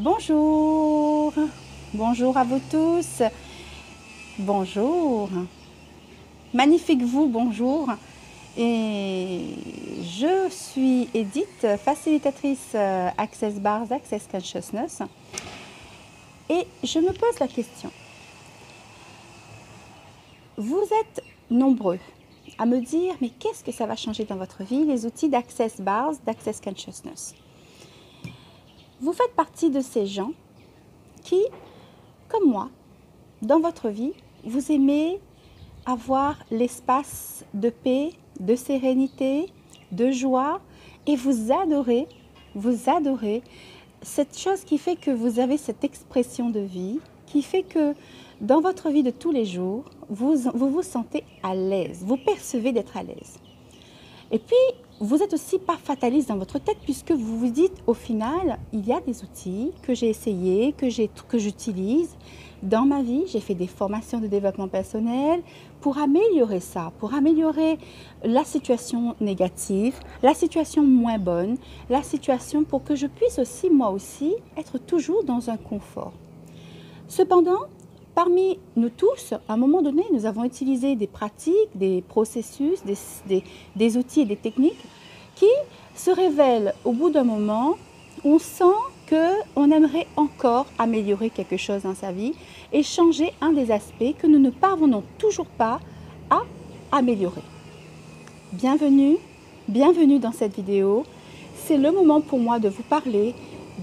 Bonjour, bonjour à vous tous, bonjour, magnifique vous, bonjour. Et je suis Edith, facilitatrice Access Bars, Access Consciousness. Et je me pose la question, vous êtes nombreux à me dire, mais qu'est-ce que ça va changer dans votre vie, les outils d'Access Bars, d'Access Consciousness? Vous faites partie de ces gens qui, comme moi, dans votre vie, vous aimez avoir l'espace de paix, de sérénité, de joie, et vous adorez cette chose qui fait que vous avez cette expression de vie, qui fait que dans votre vie de tous les jours, vous vous sentez à l'aise, vous percevez d'être à l'aise. Et puis, vous n'êtes aussi pas fataliste dans votre tête puisque vous vous dites, au final, il y a des outils que j'ai essayés, que j'utilise dans ma vie. J'ai fait des formations de développement personnel pour améliorer ça, pour améliorer la situation négative, la situation moins bonne, la situation pour que je puisse aussi, moi aussi, être toujours dans un confort. Cependant, parmi nous tous, à un moment donné, nous avons utilisé des pratiques, des processus, des outils et des techniques qui se révèlent au bout d'un moment. On sent qu'on aimerait encore améliorer quelque chose dans sa vie et changer un des aspects que nous ne parvenons toujours pas à améliorer. Bienvenue dans cette vidéo. C'est le moment pour moi de vous parler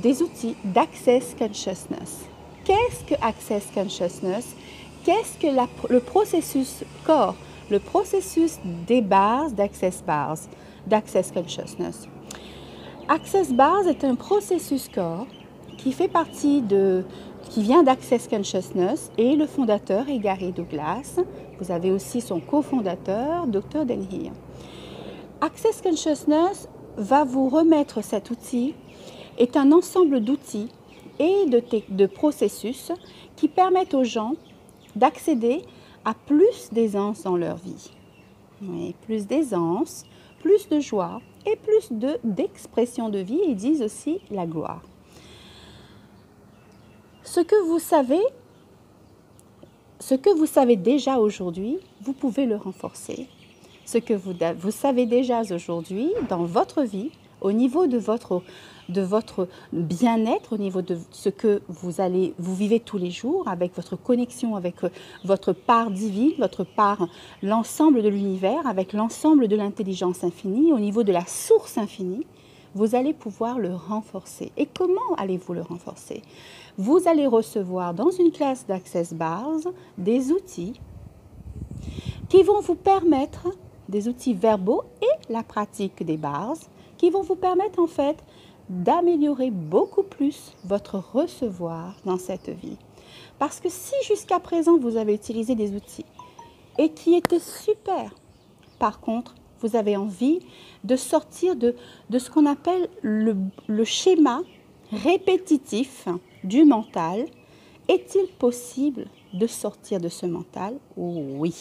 des outils d'Access Consciousness. Qu'est-ce que Access Consciousness? Qu'est-ce que le processus corps, le processus des bases d'Access Bars, d'Access Consciousness? Access Bars est un processus corps qui fait partie qui vient d'Access Consciousness et le fondateur est Gary Douglas. Vous avez aussi son cofondateur, Dr. Dan Heer. Access Consciousness va vous remettre cet outil, est un ensemble d'outils et de processus qui permettent aux gens d'accéder à plus d'aisance dans leur vie. Oui, plus d'aisance, plus de joie et plus d'expression de vie, ils disent aussi la gloire. Ce que vous savez déjà aujourd'hui, vous pouvez le renforcer. Ce que vous savez déjà aujourd'hui dans votre vie, au niveau de votre bien-être, au niveau de ce que vous vivez tous les jours, avec votre connexion avec votre part divine, votre part, l'ensemble de l'univers, avec l'ensemble de l'intelligence infinie, au niveau de la source infinie, vous allez pouvoir le renforcer. Et comment allez-vous le renforcer? Vous allez recevoir dans une classe d'Access Bars des outils qui vont vous permettre, des outils verbaux et la pratique des bars, qui vont vous permettre en fait d'améliorer beaucoup plus votre recevoir dans cette vie. Parce que si jusqu'à présent vous avez utilisé des outils et qui étaient super, par contre, vous avez envie de sortir de ce qu'on appelle le schéma répétitif du mental, est-il possible de sortir de ce mental? Oui.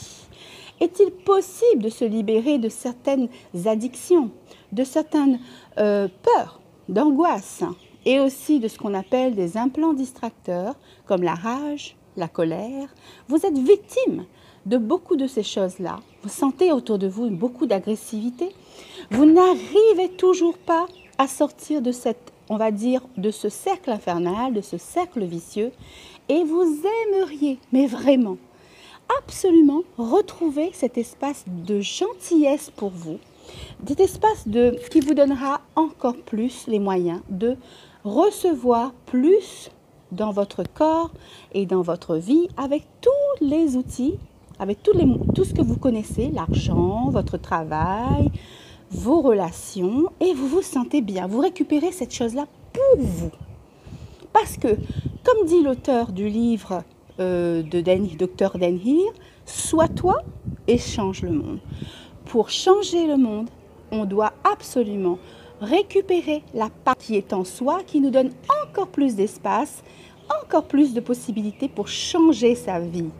Est-il possible de se libérer de certaines addictions, de certaines peurs, d'angoisse et aussi de ce qu'on appelle des implants distracteurs comme la rage, la colère? Vous êtes victime de beaucoup de ces choses-là. Vous sentez autour de vous beaucoup d'agressivité. Vous n'arrivez toujours pas à sortir de on va dire, de ce cercle infernal, de ce cercle vicieux, et vous aimeriez, mais vraiment, absolument retrouver cet espace de gentillesse pour vous, cet espace qui vous donnera encore plus les moyens de recevoir plus dans votre corps et dans votre vie avec tous les outils, avec tout ce que vous connaissez, l'argent, votre travail, vos relations, et vous vous sentez bien. Vous récupérez cette chose-là pour vous. Parce que, comme dit l'auteur du livre de Dr. Dan Heer, sois toi et change le monde. Pour changer le monde, on doit absolument récupérer la part qui est en soi, qui nous donne encore plus d'espace, encore plus de possibilités pour changer sa vie.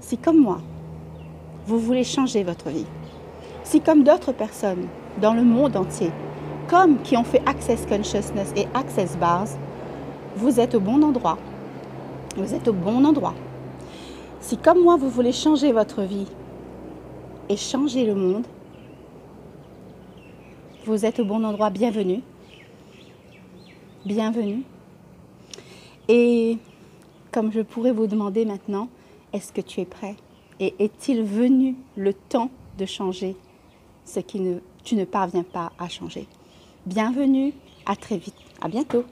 Si comme moi, vous voulez changer votre vie, si comme d'autres personnes dans le monde entier, comme qui ont fait Access Consciousness et Access Bars, vous êtes au bon endroit. Vous êtes au bon endroit. Si comme moi, vous voulez changer votre vie et changer le monde, vous êtes au bon endroit. Bienvenue. Bienvenue. Et comme je pourrais vous demander maintenant, est-ce que tu es prêt? Et est-il venu le temps de changer ce que tu ne parviens pas à changer? Bienvenue, à très vite, à bientôt.